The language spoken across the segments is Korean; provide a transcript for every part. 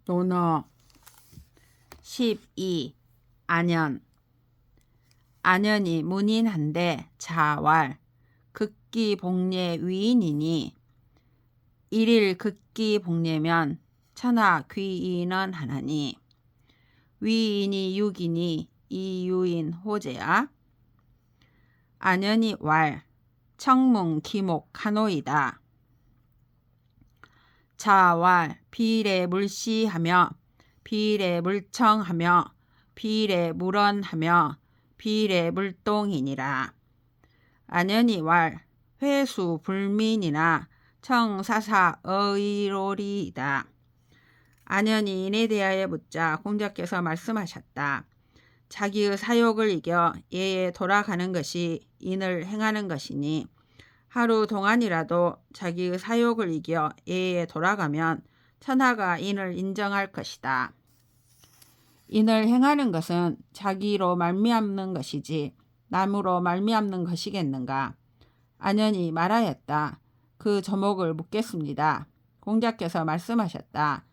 논어 12. 안연. 안연이 문인한데 자왈 극기 복례 위인이니 일일 극기 복례면 천하 귀인은 하나니 위인이 육이니 이유인 호재야. 안연이 왈 청문 기목 하노이다. 자왈 비례 물시하며 비례 물청하며 비례 물언하며 비례 물동이니라. 안연이 왈 회수 불민이나 청사사 어의로리이다. 안연이 인에 대하여 묻자 공자께서 말씀하셨다. 자기의 사욕을 이겨 예에 돌아가는 것이 인을 행하는 것이니 하루 동안이라도 자기의 사욕을 이겨 예에 돌아가면 천하가 인을 인정할 것이다. 인을 행하는 것은 자기로 말미암는 것이지 남으로 말미암는 것이겠는가. 안연이 말하였다. 그 조목을 묻겠습니다. 공자께서 말씀하셨다.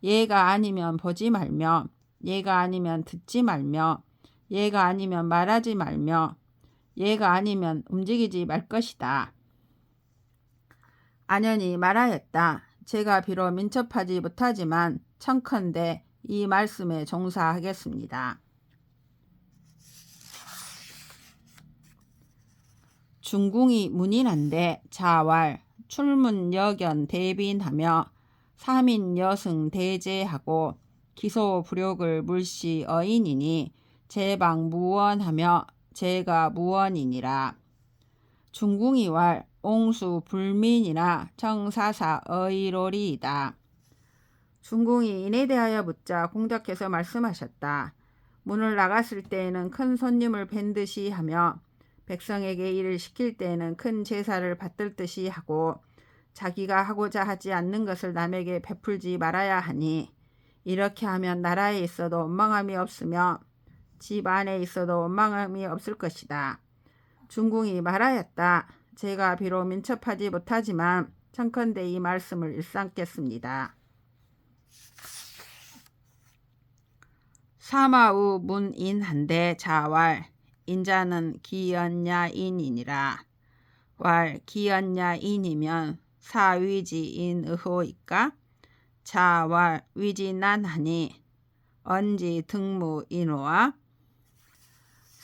예가 아니면 보지 말며 예가 아니면 듣지 말며 예가 아니면 말하지 말며 예가 아니면 움직이지 말 것이다. 안연이 말하였다. 제가 비록 민첩하지 못하지만 청컨대 이 말씀에 종사하겠습니다. 중궁이 문인한데 자왈 출문여견 대빈하며 삼인여승 대제하고 기소불욕을 물시 어인이니 제방 무원하며 제가 무원이니라. 중궁이 왈 옹수 불민이나 청사사 어이로리이다. 중궁이 인에 대하여 묻자 공자께서 말씀하셨다. 문을 나갔을 때에는 큰 손님을 뵌 듯이 하며 백성에게 일을 시킬 때에는 큰 제사를 받들 듯이 하고 자기가 하고자 하지 않는 것을 남에게 베풀지 말아야 하니 이렇게 하면 나라에 있어도 원망함이 없으며 집 안에 있어도 원망함이 없을 것이다. 중궁이 말하였다. 제가 비록 민첩하지 못하지만 청컨대 이 말씀을 일삼겠습니다. 사마우 문인한데 자왈 인자는 기연야인이니라. 왈 기연야인이면 사위지인의호이까? 자왈 위지난하니 언지 등무인호와.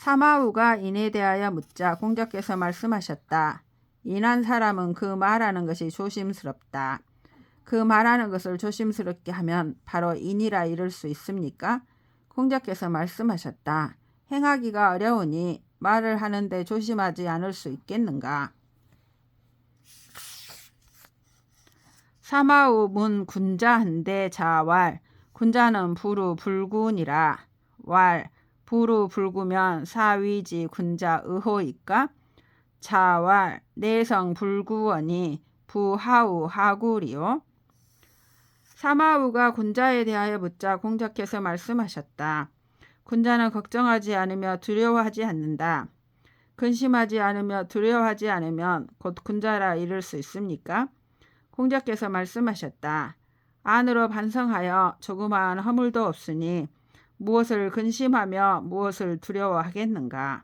사마우가 인에 대하여 묻자 공자께서 말씀하셨다. 인한 사람은 그 말하는 것이 조심스럽다. 그 말하는 것을 조심스럽게 하면 바로 인이라 이를 수 있습니까? 공자께서 말씀하셨다. 행하기가 어려우니 말을 하는데 조심하지 않을 수 있겠는가? 사마우 문 군자한데 자왈 군자는 부루불군이라. 왈 부루불구면 사위지 군자 의호이까? 자왈 내성불구원이 부하우 하구리요. 사마우가 군자에 대하여 묻자 공자께서 말씀하셨다. 군자는 걱정하지 않으며 두려워하지 않는다. 근심하지 않으며 두려워하지 않으면 곧 군자라 이를 수 있습니까? 공자께서 말씀하셨다. 안으로 반성하여 조그마한 허물도 없으니 무엇을 근심하며 무엇을 두려워하겠는가.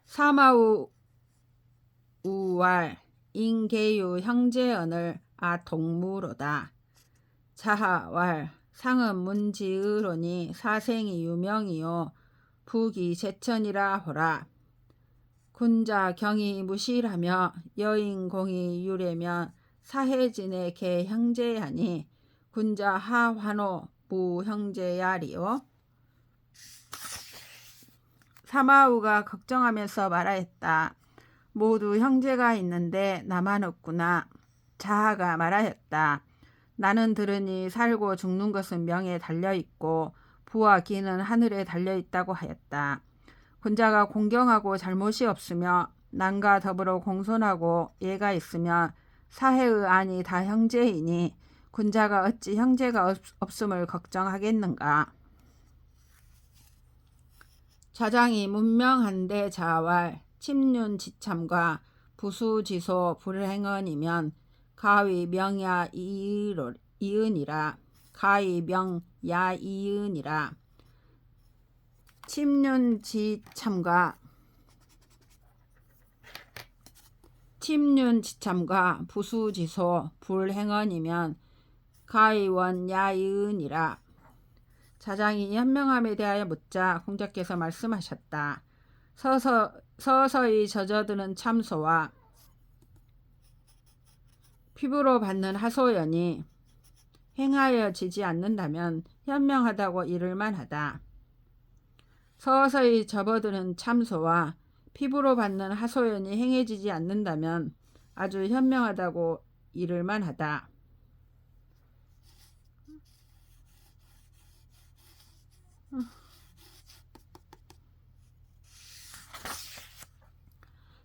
사마우 우왈 인계유 형제언을 동무로다. 자하왈 상은 문지의로니 사생이 유명이요 북이 제천이라 호라. 군자 경이 무실하며 여인공이 유래면 사해진의 개 형제하니 군자 하환호 무형제야리요. 사마우가 걱정하면서 말하였다. 모두 형제가 있는데 나만 없구나. 자하가 말하였다. 나는 들으니 살고 죽는 것은 명에 달려있고 부와 기는 하늘에 달려있다고 하였다. 군자가 공경하고 잘못이 없으며 남과 더불어 공손하고 예가 있으면 사해의 안이 다 형제이니 군자가 어찌 형제가 없음을 걱정하겠는가. 자장이 문명한데 자왈 침륜지참과 부수지소 불행언이면 가위 명야 이은이라. 가이명 야이은이라. 침륜지참과 부수지소 불행언이면 가의원 야이은이라. 자장이 현명함에 대하여 묻자 공자께서 말씀하셨다. 서서히 젖어드는 참소와 피부로 받는 하소연이 행하여지지 않는다면 현명하다고 이를 만하다. 서서히 접어드는 참소와 피부로 받는 하소연이 행해지지 않는다면 아주 현명하다고 이를 만하다.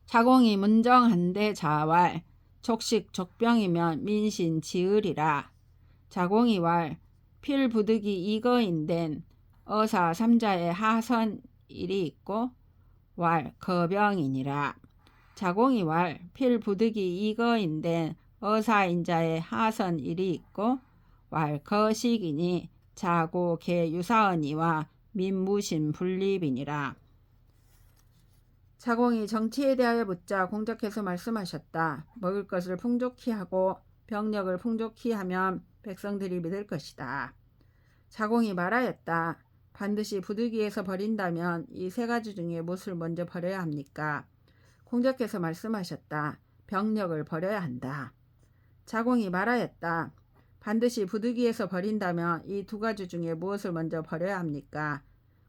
자공이 문정한데 자왈 족식 족병이면 민신 지으리라. 자공이 왈 필부득이 이거인된 어사 삼자의 하선일이 있고 왈 거병이니라. 자공이 왈 필부득이 이거인된 어사인자의 하선일이 있고 왈 거식이니 자고 개 유사언이와 민무신 분립이니라. 자공이 정치에 대하여 묻자 공자께서 말씀하셨다. 먹을 것을 풍족히 하고 병력을 풍족히 하면 백성들이 믿을 것이다. 자공이 말하였다. 반드시 부득이해서 버린다면 이 세 가지 중에 무엇을 먼저 버려야 합니까? 공자께서 말씀하셨다. 병력을 버려야 한다. 자공이 말하였다. 반드시 부득이해서 버린다면 이 두 가지 중에 무엇을 먼저 버려야 합니까?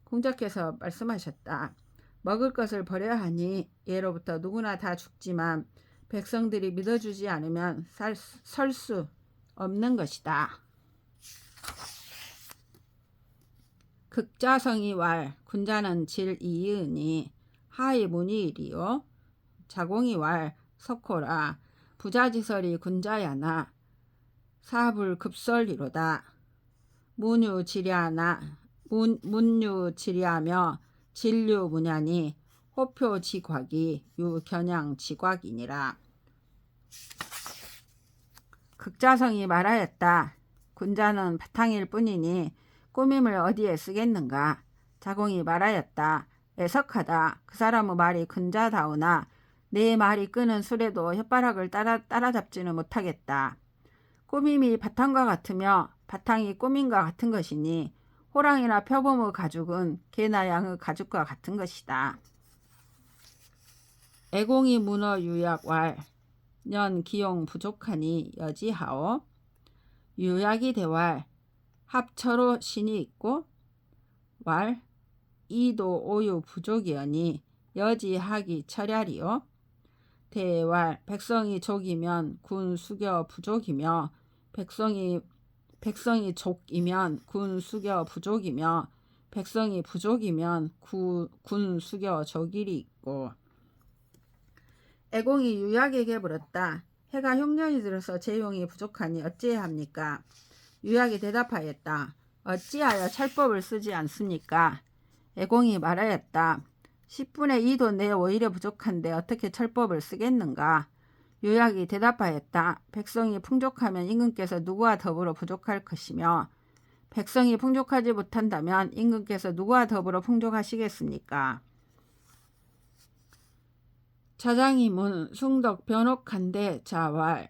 공자께서 말씀하셨다. 먹을 것을 버려야 하니 예로부터 누구나 다 죽지만 백성들이 믿어주지 않으면 설 수 없는 것이다. 극자성이 왈 군자는 질이으니 하이문이리요. 자공이 왈 석호라 부자지설이 군자야나 사불급설이로다. 문유지랴며 진류문야니 호표지곽이 유견양지곽이니라. 극자성이 말하였다. 군자는 바탕일 뿐이니 꾸밈을 어디에 쓰겠는가? 자공이 말하였다. 애석하다. 그 사람의 말이 근자다우나 내 말이 끄는 술에도 혓바닥을 따라잡지는 못하겠다. 꾸밈이 바탕과 같으며 바탕이 꾸밈과 같은 것이니 호랑이나 표범의 가죽은 개나 양의 가죽과 같은 것이다. 애공이 문어 유약왈 년 기용 부족하니 여지하오. 유약이 대왈 합처로 신이 있고 왈 이도 오유 부족이여니 여지하기 철야리요. 대왈 백성이 족이면 군 수겨 부족이며 백성이 족이면 군 수겨 부족이며 백성이 부족이면 군 수겨 족일이 있고. 애공이 유약에게 물었다. 해가 흉년이 들어서 재용이 부족하니 어찌해야 합니까? 유약이 대답하였다. 어찌하여 철법을 쓰지 않습니까? 애공이 말하였다. 10분의 2도 내 오히려 부족한데 어떻게 철법을 쓰겠는가? 유약이 대답하였다. 백성이 풍족하면 임금께서 누구와 더불어 부족할 것이며 백성이 풍족하지 못한다면 임금께서 누구와 더불어 풍족하시겠습니까? 자장이문 숭덕 변옥한데 자왈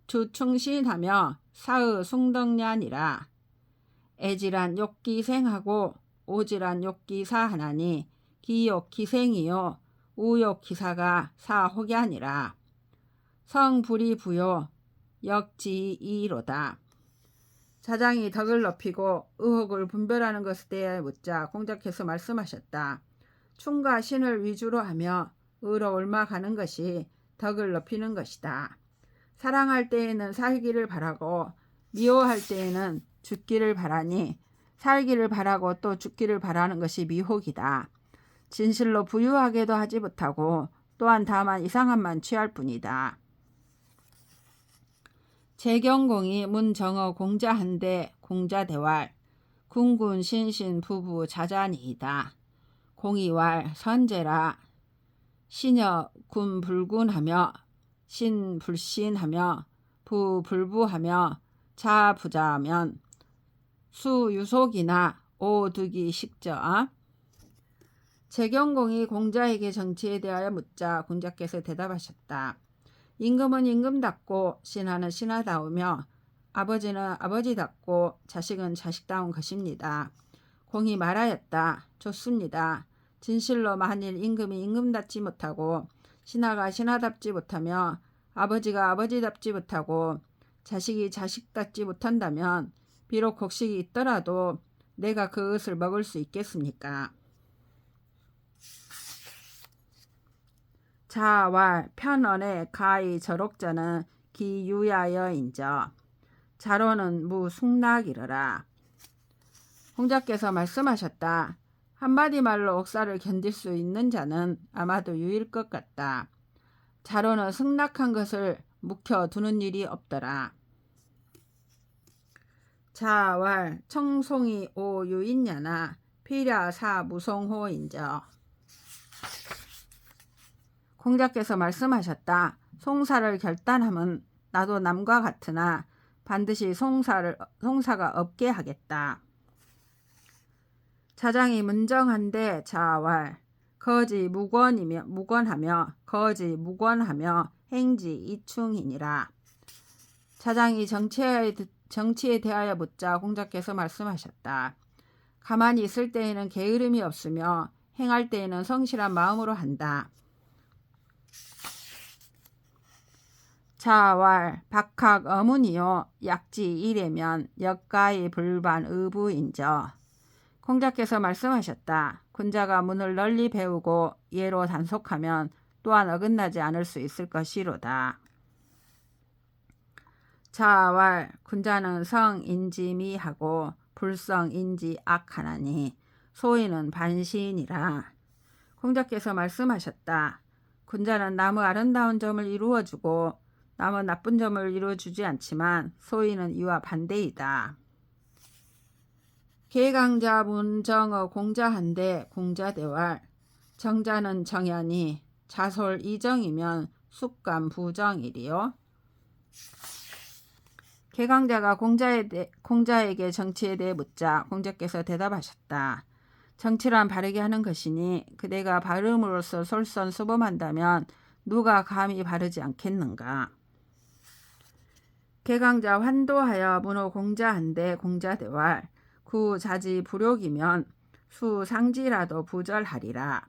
주충신하며 사의 숭덕냐니라. 애질한 욕기생하고 오질한 욕기사하나니 기욕기생이요 우욕기사가 사혹야니라. 성불이부요 역지이로다. 자장이 덕을 높이고 의혹을 분별하는 것에 대해 묻자 공자께서 말씀하셨다. 충과 신을 위주로 하며 의로 옮아가는 것이 덕을 높이는 것이다. 사랑할 때에는 살기를 바라고 미워할 때에는 죽기를 바라니 살기를 바라고 또 죽기를 바라는 것이 미혹이다. 진실로 부유하게도 하지 못하고 또한 다만 이상함만 취할 뿐이다. 재경공이 문정어 공자한데 공자대왈 군군 신신 부부 자자니이다. 공이왈 선제라 신여 군불군하며 신불신하며 부불부하며 자 부자면 수 유속이나 오두기 식저. 재경공이 공자에게 정치에 대하여 묻자 공자께서 대답하셨다. 임금은 임금답고 신하는 신하다우며 아버지는 아버지답고 자식은 자식다운 것입니다. 공이 말하였다. 좋습니다. 진실로 만일 임금이 임금답지 못하고 신하가 신하답지 못하며 아버지가 아버지답지 못하고 자식이 자식답지 못한다면 비록 곡식이 있더라도 내가 그것을 먹을 수 있겠습니까? 자왈 편언의 가히 저록자는 기유야여인저 자로는 무숙락이러라. 공자께서 말씀하셨다. 한마디 말로 옥사를 견딜 수 있는 자는 아마도 유일 것 같다. 자로는 승낙한 것을 묵혀두는 일이 없더라. 자왈 청송이 오유인야나 피랴사 무송호인저. 공자께서 말씀하셨다. 송사를 결단함은 나도 남과 같으나 반드시 송사가 없게 하겠다. 자장이 문정한데 자왈 거지 무권하며 거지 무권하며 행지 이충이니라. 자장이 정치에 대하여 묻자 공자께서 말씀하셨다. 가만히 있을 때에는 게으름이 없으며 행할 때에는 성실한 마음으로 한다. 자왈 박학 어문이요 약지 이래면 역가히 불반 의부인저. 공자께서 말씀하셨다. 군자가 문을 널리 배우고 예로 단속하면 또한 어긋나지 않을 수 있을 것이로다. 자왈 군자는 성인지미하고 불성인지 악하나니 소인은 반시이니라. 공자께서 말씀하셨다. 군자는 남의 아름다운 점을 이루어주고 남의 나쁜 점을 이루어주지 않지만 소인은 이와 반대이다. 개강자 문정어 공자한데 공자대왈 정자는 정연이 자솔 이정이면 숙감 부정이리요. 개강자가 공자에게 정치에 대해 묻자 공자께서 대답하셨다. 정치란 바르게 하는 것이니 그대가 바름으로써 솔선수범한다면 누가 감히 바르지 않겠는가. 개강자 환도하여 문호 공자한데 공자대왈 구자지 불욕이면 수상지라도 부절하리라.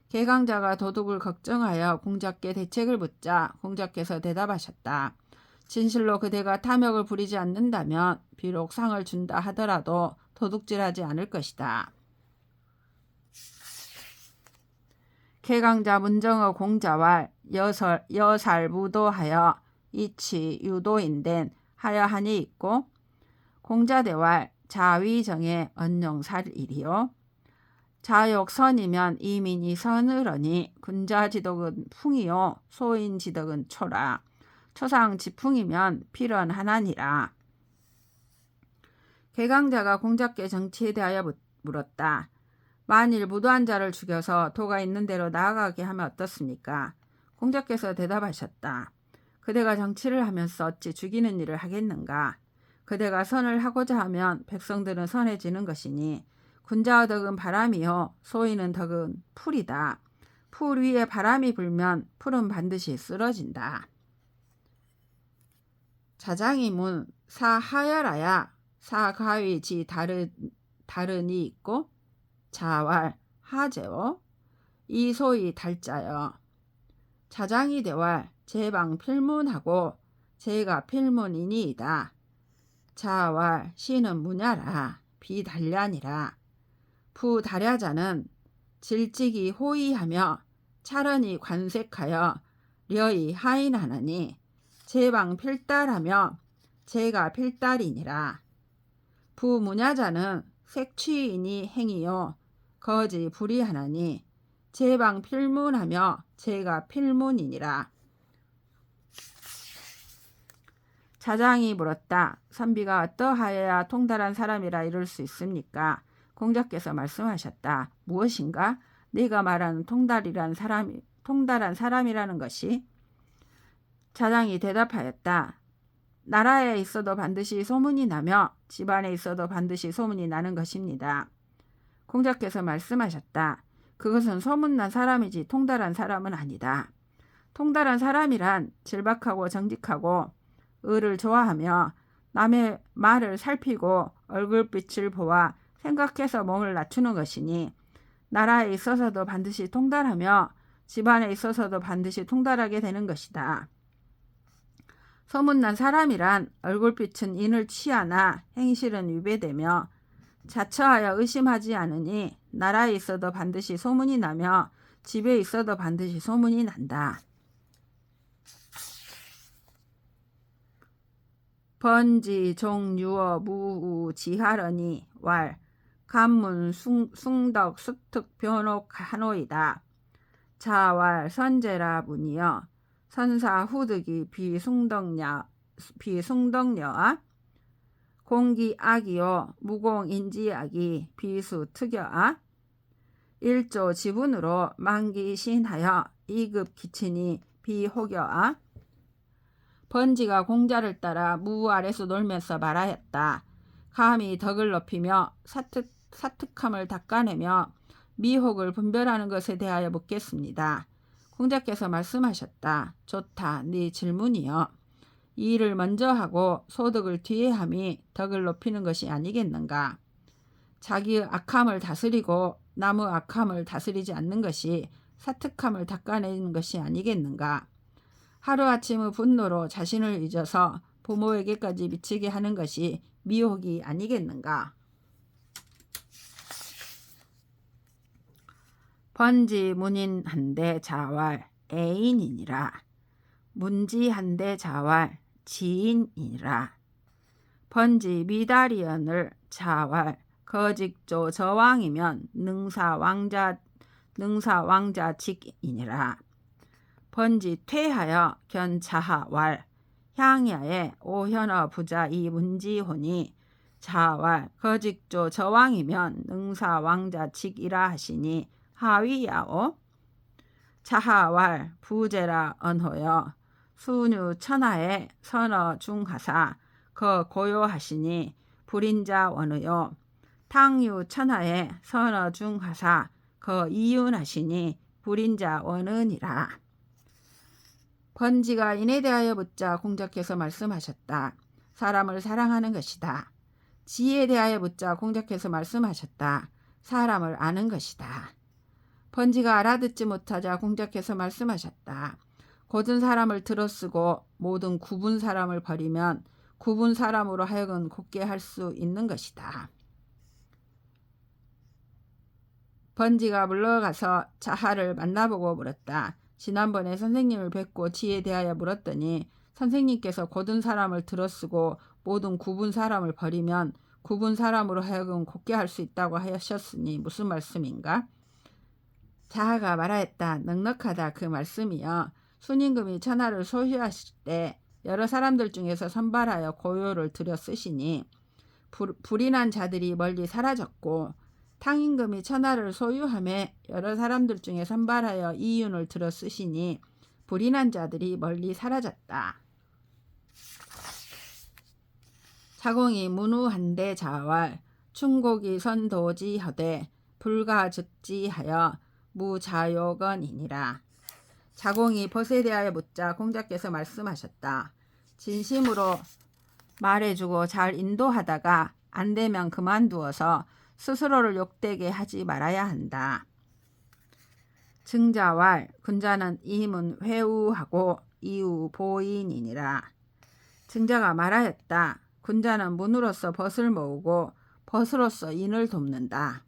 개강자가 도둑을 걱정하여 공자께 대책을 묻자 공자께서 대답하셨다. 진실로 그대가 탐욕을 부리지 않는다면 비록 상을 준다 하더라도 도둑질하지 않을 것이다. 개강자 문정어 공자왈 여살 무도하여 이치 유도인된 하여하니 있고 공자대왈 자위정의 언용살일이요. 자욕선이면 이민이 선으러니 군자지덕은 풍이요 소인지덕은 초라. 초상지풍이면 필연하나니라. 개강자가 공자께 정치에 대하여 물었다. 만일 무도한 자를 죽여서 도가 있는 대로 나아가게 하면 어떻습니까? 공자께서 대답하셨다. 그대가 정치를 하면서 어찌 죽이는 일을 하겠는가? 그대가 선을 하고자 하면 백성들은 선해지는 것이니 군자의 덕은 바람이요 소인의 덕은 풀이다. 풀 위에 바람이 불면 풀은 반드시 쓰러진다. 자장이 문 사하열하야 사가위 지 다른이 있고 자왈 하제워 이 소위 달자여. 자장이 대왈 제방 필문하고 제가 필문이니이다. 자왈 시는 무냐라 비달랴니라. 부달야자는 질직이 호의하며 차련이 관색하여 려이 하인하느니 제방 필달하며 제가 필달이니라. 부무냐자는 색취인이 행이요 거지 불이하나니 제방 필문하며 제가 필문이니라. 자장이 물었다. 선비가 어떠하여야 통달한 사람이라 이룰 수 있습니까? 공자께서 말씀하셨다. 무엇인가? 네가 말하는 통달한 사람이라는 것이? 자장이 대답하였다. 나라에 있어도 반드시 소문이 나며 집안에 있어도 반드시 소문이 나는 것입니다. 공자께서 말씀하셨다. 그것은 소문난 사람이지 통달한 사람은 아니다. 통달한 사람이란 질박하고 정직하고 을을 좋아하며 남의 말을 살피고 얼굴빛을 보아 생각해서 몸을 낮추는 것이니 나라에 있어서도 반드시 통달하며 집안에 있어서도 반드시 통달하게 되는 것이다. 소문난 사람이란 얼굴빛은 인을 취하나 행실은 위배되며 자처하여 의심하지 않으니 나라에 있어도 반드시 소문이 나며 집에 있어도 반드시 소문이 난다. 번지 종유어 무우 지하러니 왈 간문 숭덕 수특 변옥 하노이다. 자왈 선제라 문이여 선사 후득이 비숭덕녀아 공기 악이요 무공 인지악이 비수 특여아 일조 지분으로 만기 신하여 2급 기친이 비호겨아 번지가 공자를 따라 무 아래서 놀면서 말하였다. 감히 덕을 높이며 사특함을 닦아내며 미혹을 분별하는 것에 대하여 묻겠습니다. 공자께서 말씀하셨다. 좋다. 네 질문이여. 이 일을 먼저 하고 소득을 뒤에 함이 덕을 높이는 것이 아니겠는가. 자기의 악함을 다스리고 남의 악함을 다스리지 않는 것이 사특함을 닦아내는 것이 아니겠는가. 하루아침의 분노로 자신을 잊어서 부모에게까지 미치게 하는 것이 미혹이 아니겠는가. 번지 문인한데 자왈 애인이니라. 문지한데 자왈 지인이니라. 번지 미다리언을 자왈 거직조 저왕이면 능사왕자직이니라. 번지 퇴하여 견자하왈 향야에 오현어 부자 이 문지혼이 자왈 거직조 저왕이면 능사왕자직이라 하시니 하위야오. 자하왈 부제라 언호여 수뉴 천하에 선어 중하사 거 고요하시니 불인자 원의요. 탕유 천하에 선어 중하사 거 이윤하시니 불인자 원은이라. 번지가 인에 대하여 묻자 공자께서 말씀하셨다. 사람을 사랑하는 것이다. 지혜에 대하여 묻자 공자께서 말씀하셨다. 사람을 아는 것이다. 번지가 알아듣지 못하자 공자께서 말씀하셨다. 고든 사람을 들어쓰고 모든 굽은 사람을 버리면 굽은 사람으로 하여금 곱게 할 수 있는 것이다. 번지가 물러가서 자하를 만나보고 물었다. 지난번에 선생님을 뵙고 지혜에 대하여 물었더니 선생님께서 고든 사람을 들어쓰고 모든 굽은 사람을 버리면 굽은 사람으로 하여금 곱게 할 수 있다고 하셨으니 무슨 말씀인가? 자하가 말하였다. 넉넉하다 그 말씀이여. 순임금이 천하를 소유하실 때 여러 사람들 중에서 선발하여 고요를 들여 쓰시니 불인한 자들이 멀리 사라졌고 탕임금이 천하를 소유함에 여러 사람들 중에 선발하여 이윤을 들어 쓰시니 불인한 자들이 멀리 사라졌다. 자공이 문우한데 자왈 충곡이 선도지허되 불가즉지하여 무자요건이니라. 자공이 벗에 대하여 묻자 공자께서 말씀하셨다. 진심으로 말해주고 잘 인도하다가 안 되면 그만두어서 스스로를 욕되게 하지 말아야 한다. 증자왈 군자는 이문 회우하고 이우 보인이니라. 증자가 말하였다. 군자는 문으로서 벗을 모으고 벗으로서 인을 돕는다.